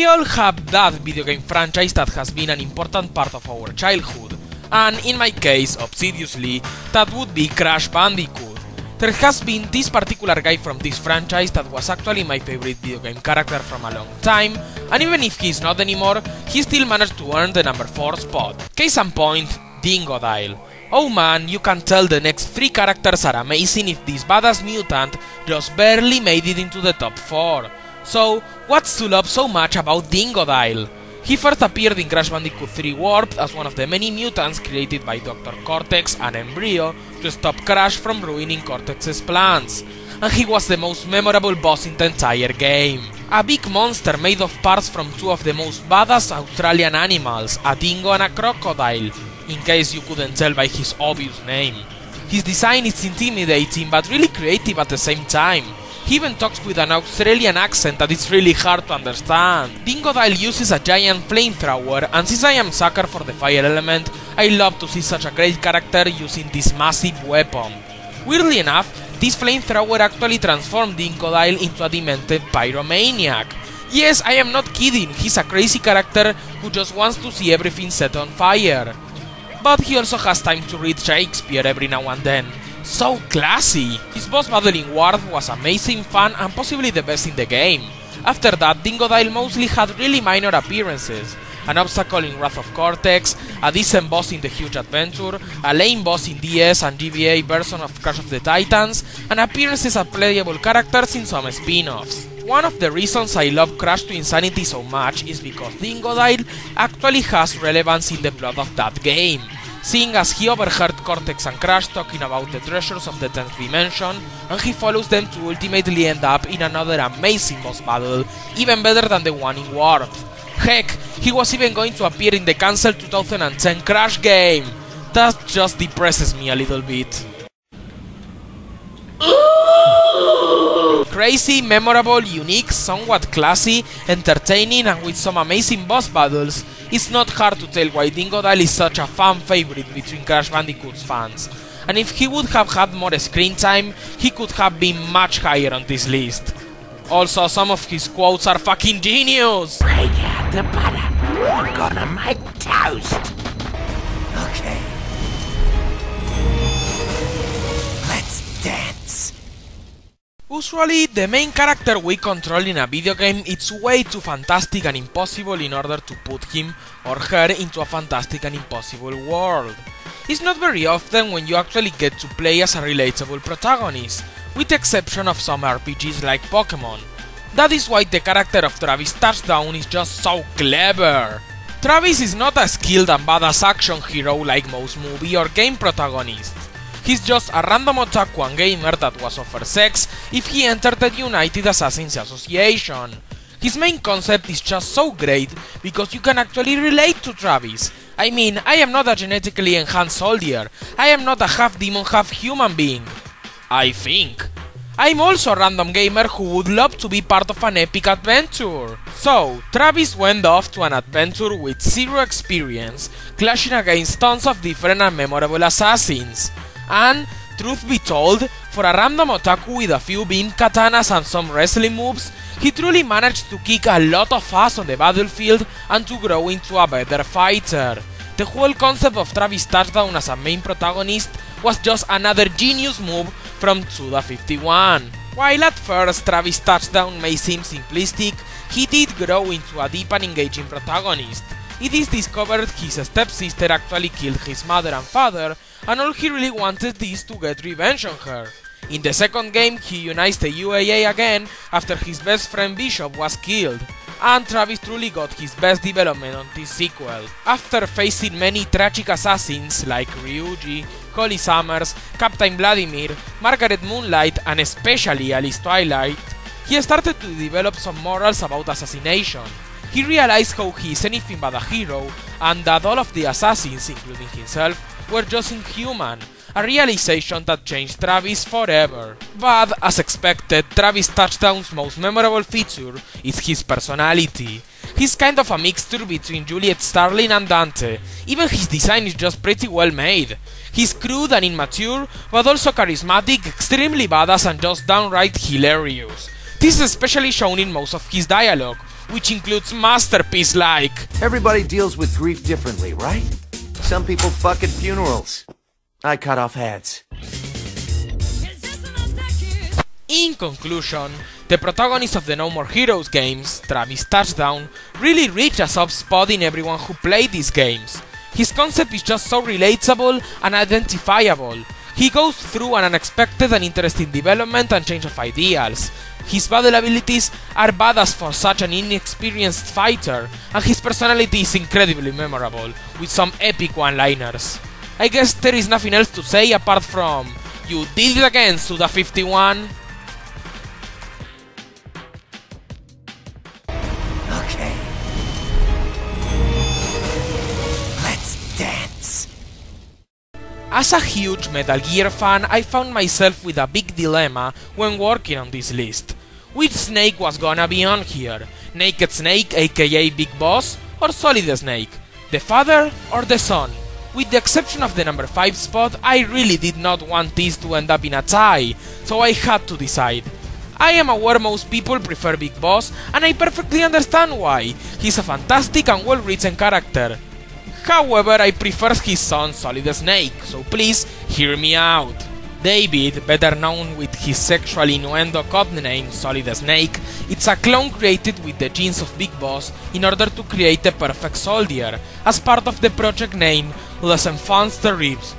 We all have that video game franchise that has been an important part of our childhood, and in my case, obviously, that would be Crash Bandicoot. There has been this particular guy from this franchise that was actually my favorite video game character from a long time, and even if he's not anymore, he still managed to earn the number 4 spot. Case in point, Dingodile. Oh man, you can tell the next 3 characters are amazing if this badass mutant just barely made it into the top 4. So, what's to love so much about Dingodile? He first appeared in Crash Bandicoot 3 Warped as one of the many mutants created by Dr. Cortex and Embryo to stop Crash from ruining Cortex's plans, and he was the most memorable boss in the entire game. A big monster made of parts from 2 of the most badass Australian animals, a dingo and a crocodile, in case you couldn't tell by his obvious name. His design is intimidating but really creative at the same time. He even talks with an Australian accent that is really hard to understand. Dingodile uses a giant flamethrower, and since I am a sucker for the fire element, I love to see such a great character using this massive weapon. Weirdly enough, this flamethrower actually transformed Dingodile into a demented pyromaniac. Yes, I am not kidding, he's a crazy character who just wants to see everything set on fire. But he also has time to read Shakespeare every now and then. So classy! His boss battle in Warped was amazing fun and possibly the best in the game. After that, Dingodile mostly had really minor appearances. An obstacle in Wrath of Cortex, a decent boss in the Huge Adventure, a lame boss in DS and GBA version of Crash of the Titans, and appearances as playable characters in some spin-offs. One of the reasons I love Crash to Insanity so much is because Dingodile actually has relevance in the plot of that game, seeing as he overheard Cortex and Crash talking about the treasures of the 10th dimension, and he follows them to ultimately end up in another amazing boss battle, even better than the one in Warped. Heck, he was even going to appear in the cancelled 2010 Crash game! That just depresses me a little bit. Crazy, memorable, unique, somewhat classy, entertaining, and with some amazing boss battles, it's not hard to tell why Dingodile is such a fan favorite between Crash Bandicoot's fans. And if he would have had more screen time, he could have been much higher on this list. Also, some of his quotes are fucking genius! Break out the butter, we're gonna make toast! Okay. Let's dance! Usually, the main character we control in a video game is way too fantastic and impossible in order to put him or her into a fantastic and impossible world. It's not very often when you actually get to play as a relatable protagonist, with the exception of some RPGs like Pokémon. That is why the character of Travis Touchdown is just so clever. Travis is not a skilled and badass action hero like most movie or game protagonists. He's just a random otaku and gamer that was offered sex if he entered the United Assassins Association. His main concept is just so great because you can actually relate to Travis. I mean, I am not a genetically enhanced soldier, I am not a half demon half human being. I think. I'm also a random gamer who would love to be part of an epic adventure. So, Travis went off to an adventure with 0 experience, clashing against tons of different and memorable assassins. And, truth be told, for a random otaku with a few beam katanas and some wrestling moves, he truly managed to kick a lot of ass on the battlefield and to grow into a better fighter. The whole concept of Travis Touchdown as a main protagonist was just another genius move from Suda51. While at first Travis Touchdown may seem simplistic, he did grow into a deep and engaging protagonist. It is discovered his stepsister actually killed his mother and father, and all he really wanted is to get revenge on her. In the second game, he unites the UAA again after his best friend Bishop was killed, and Travis truly got his best development on this sequel. After facing many tragic assassins like Ryuji, Holly Summers, Captain Vladimir, Margaret Moonlight, and especially Alice Twilight, he started to develop some morals about assassination. He realized how he is anything but a hero, and that all of the assassins, including himself, were just inhuman, a realization that changed Travis forever. But, as expected, Travis Touchdown's most memorable feature is his personality. He's kind of a mixture between Juliet Starling and Dante. Even his design is just pretty well made. He's crude and immature, but also charismatic, extremely badass and just downright hilarious. This is especially shown in most of his dialogue, which includes masterpiece like... Everybody deals with grief differently, right? Some people fuck at funerals. I cut off heads. In conclusion, the protagonist of the No More Heroes games, Travis Touchdown, really reached a soft spot in everyone who played these games. His concept is just so relatable and identifiable. He goes through an unexpected and interesting development and change of ideals. His battle abilities are badass for such an inexperienced fighter, and his personality is incredibly memorable, with some epic one-liners. I guess there is nothing else to say apart from, you did it again, Suda51. Okay. Let's dance. As a huge Metal Gear fan, I found myself with a big dilemma when working on this list. Which Snake was gonna be on here? Naked Snake, aka Big Boss, or Solid Snake? The father or the son? With the exception of the number 5 spot, I really did not want this to end up in a tie, so I had to decide. I am aware most people prefer Big Boss, and I perfectly understand why. He's a fantastic and well-written character. However, I prefer his son Solid Snake, so please hear me out. David, better known with his sexual innuendo codename Solid Snake, it's a clone created with the genes of Big Boss in order to create the perfect soldier, as part of the project named Les Enfants Terribles.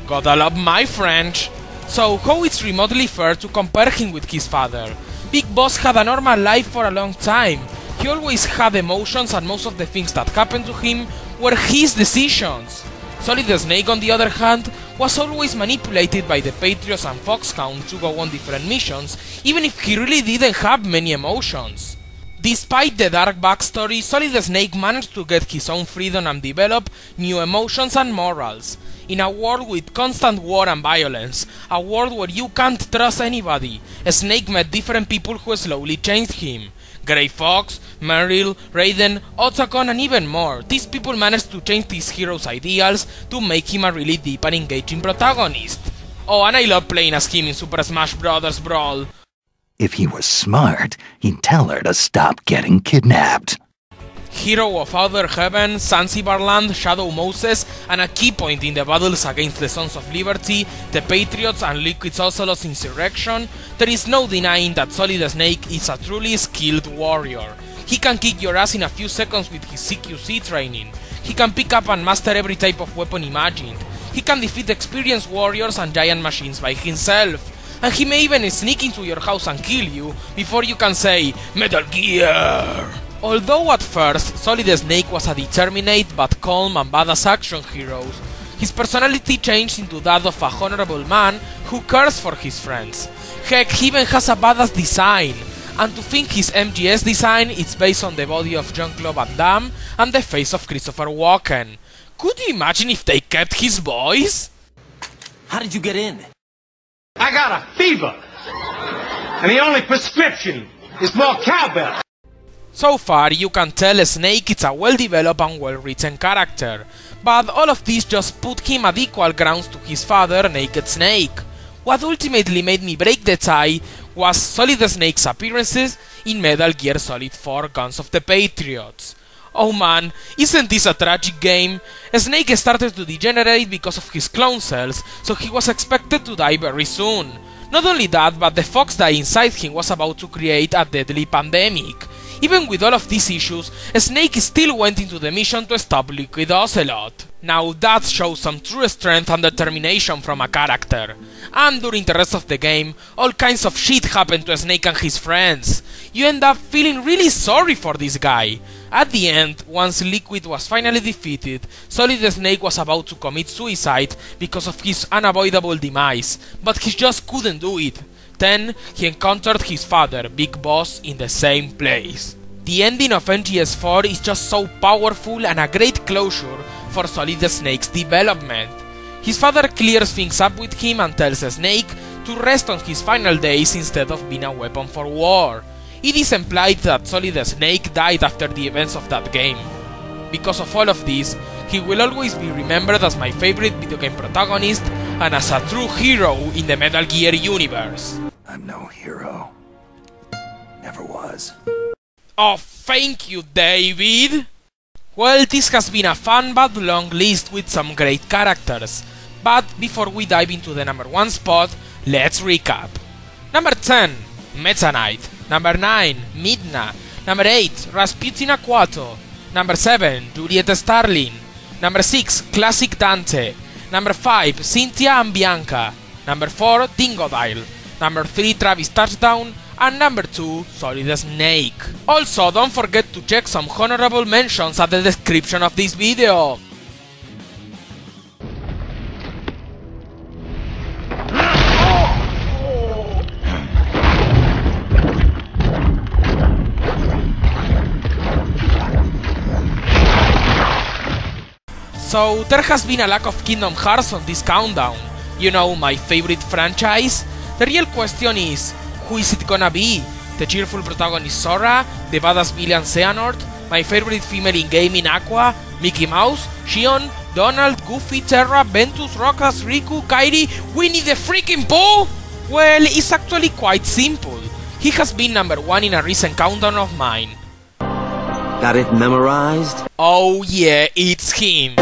Gotta love my French. So how it's remotely fair to compare him with his father? Big Boss had a normal life for a long time. He always had emotions, and most of the things that happened to him were his decisions. Solid Snake, on the other hand, was always manipulated by the Patriots and Foxhound to go on different missions, even if he really didn't have many emotions. Despite the dark backstory, Solid Snake managed to get his own freedom and develop new emotions and morals. In a world with constant war and violence, a world where you can't trust anybody, Snake met different people who slowly changed him. Grey Fox, Meryl, Raiden, Otacon, and even more. These people managed to change this hero's ideals to make him a really deep and engaging protagonist. Oh, and I love playing as him in Super Smash Bros. Brawl. If he was smart, he'd tell her to stop getting kidnapped. Hero of Outer Heaven, Zanzibar Land, Shadow Moses, and a key point in the battles against the Sons of Liberty, the Patriots, and Liquid Ocelot's insurrection, there is no denying that Solid Snake is a truly skilled warrior. He can kick your ass in a few seconds with his CQC training. He can pick up and master every type of weapon imagined. He can defeat experienced warriors and giant machines by himself. And he may even sneak into your house and kill you before you can say, Metal Gear! Although at first, Solid Snake was a determined but calm and badass action hero, his personality changed into that of a honorable man who cares for his friends. Heck, he even has a badass design, and to think his MGS design is based on the body of Jean-Claude Van Damme and the face of Christopher Walken. Could you imagine if they kept his voice? How did you get in? I got a fever, and the only prescription is more cowbell. So far, you can tell Snake is a well-developed and well-written character, but all of this just put him at equal grounds to his father, Naked Snake. What ultimately made me break the tie was Solid Snake's appearances in Metal Gear Solid 4 Guns of the Patriots. Oh man, isn't this a tragic game? Snake started to degenerate because of his clone cells, so he was expected to die very soon. Not only that, but the fox die inside him was about to create a deadly pandemic. Even with all of these issues, Snake still went into the mission to stop Liquid Ocelot. Now that shows some true strength and determination from a character. And during the rest of the game, all kinds of shit happened to Snake and his friends. You end up feeling really sorry for this guy. At the end, once Liquid was finally defeated, Solid Snake was about to commit suicide because of his unavoidable demise, but he just couldn't do it. Then, he encountered his father, Big Boss, in the same place. The ending of MGS4 is just so powerful and a great closure for Solid Snake's development. His father clears things up with him and tells Snake to rest on his final days instead of being a weapon for war. It is implied that Solid Snake died after the events of that game. Because of all of this, he will always be remembered as my favorite video game protagonist and as a true hero in the Metal Gear universe. I'm no hero. Never was. Oh, thank you, David! Well, this has been a fun but long list with some great characters. But before we dive into the number 1 spot, let's recap. Number 10, Meta Knight. Number 9, Midna. Number 8, Rasputin Aquato. Number 7, Juliet Starling. Number 6, Classic Dante. Number 5, Cynthia and Bianca. Number 4, Dingodile. Number 3, Travis Touchdown. And number 2, Solid Snake. Also, don't forget to check some honorable mentions at the description of this video. So, there has been a lack of Kingdom Hearts on this countdown. You know, my favorite franchise? The real question is, who is it gonna be? The cheerful protagonist Sora? The badass villain Xehanort? My favorite female in gaming Aqua? Mickey Mouse? Xion? Donald? Goofy? Terra? Ventus? Roxas? Riku? Kairi? Winnie the freaking Pooh? Well, it's actually quite simple. He has been number 1 in a recent countdown of mine. Got it memorized? Oh yeah, it's him!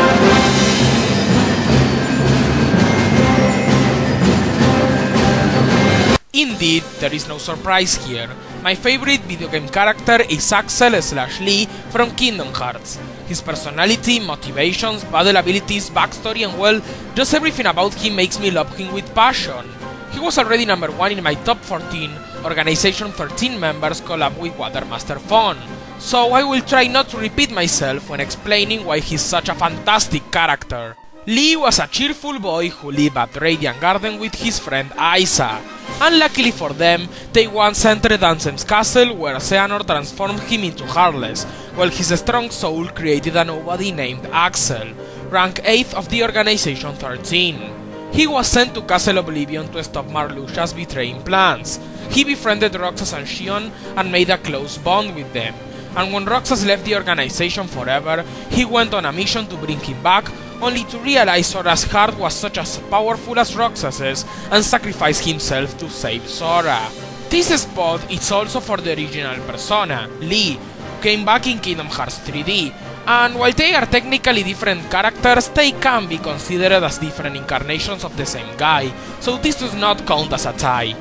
Indeed, there is no surprise here. My favorite video game character is Axel/Lee from Kingdom Hearts. His personality, motivations, battle abilities, backstory and well, just everything about him makes me love him with passion. He was already number 1 in my top 14, Organization 13 members collab with Watermaster Fun. So I will try not to repeat myself when explaining why he's such a fantastic character. Lee was a cheerful boy who lived at Radiant Garden with his friend Isa. Unluckily for them, they once entered Ansem's castle where Xehanort transformed him into Heartless, while his strong soul created a nobody named Axel, rank 8th of the Organization 13. He was sent to Castle Oblivion to stop Marluxia's betraying plans. He befriended Roxas and Xion and made a close bond with them. And when Roxas left the organization forever, he went on a mission to bring him back, only to realize Sora's heart was such as powerful as Roxas's and sacrificed himself to save Sora. This spot is also for the original persona, Lee, who came back in Kingdom Hearts 3D, and while they are technically different characters, they can be considered as different incarnations of the same guy, so this does not count as a tie.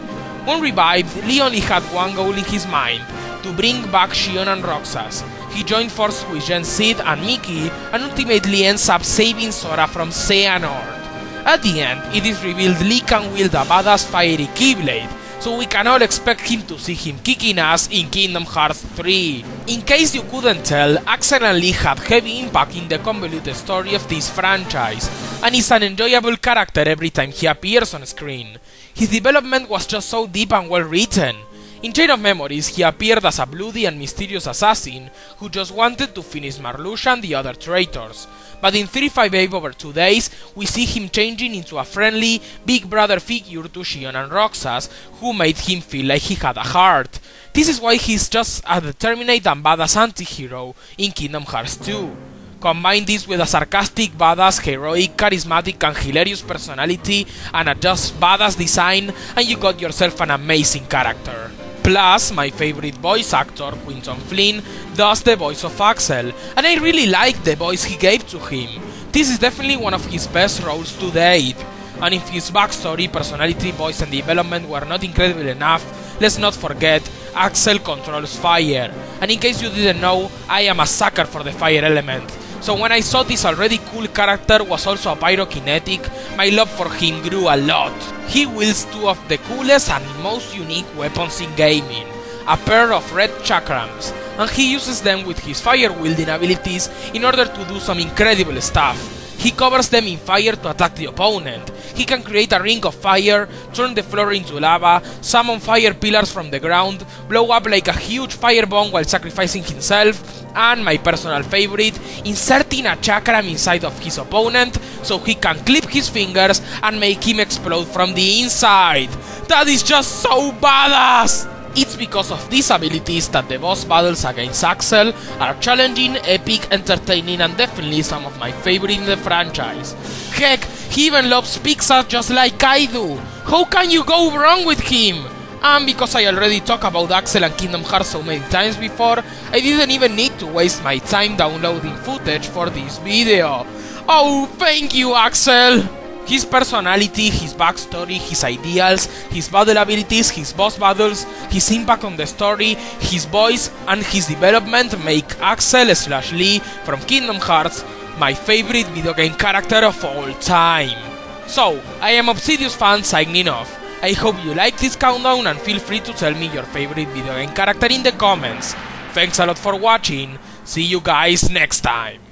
When revived, Lee only had one goal in his mind, to bring back Xion and Roxas. He joined forces with Gen Sid and Mickey and ultimately ends up saving Sora from Xehanort. At the end, it is revealed Lee can wield a badass fiery Keyblade, so we can all expect him to see him kicking ass in Kingdom Hearts 3. In case you couldn't tell, Axel and Lee had heavy impact in the convoluted story of this franchise, and is an enjoyable character every time he appears on screen. His development was just so deep and well written. In Chain of Memories, he appeared as a bloody and mysterious assassin who just wanted to finish Marluxia and the other traitors. But in 35 over 2 days, we see him changing into a friendly, big brother figure to Xion and Roxas, who made him feel like he had a heart. This is why he's just a determined and badass anti-hero in Kingdom Hearts 2. Combine this with a sarcastic, badass, heroic, charismatic and hilarious personality and a just badass design, and you got yourself an amazing character. Plus, my favorite voice actor, Quinton Flynn, does the voice of Axel, and I really like the voice he gave to him. This is definitely one of his best roles to date. And if his backstory, personality, voice and development were not incredible enough, let's not forget, Axel controls fire. And in case you didn't know, I am a sucker for the fire element. So when I saw this already cool character was also a pyrokinetic, my love for him grew a lot. He wields 2 of the coolest and most unique weapons in gaming, a pair of red chakrams, and he uses them with his fire wielding abilities in order to do some incredible stuff. He covers them in fire to attack the opponent. He can create a ring of fire, turn the floor into lava, summon fire pillars from the ground, blow up like a huge fire bomb while sacrificing himself, and my personal favorite, inserting a chakram inside of his opponent so he can clip his fingers and make him explode from the inside. That is just so badass! It's because of these abilities that the boss battles against Axel are challenging, epic, entertaining and definitely some of my favorite in the franchise. Heck, he even loves pizza just like I do! How can you go wrong with him? And because I already talked about Axel and Kingdom Hearts so many times before, I didn't even need to waste my time downloading footage for this video. Oh, thank you, Axel! His personality, his backstory, his ideals, his battle abilities, his boss battles, his impact on the story, his voice, and his development make Axel/Lee from Kingdom Hearts my favorite video game character of all time. So, I am Obsidious Fan signing off. I hope you like this countdown and feel free to tell me your favorite video game character in the comments. Thanks a lot for watching, see you guys next time.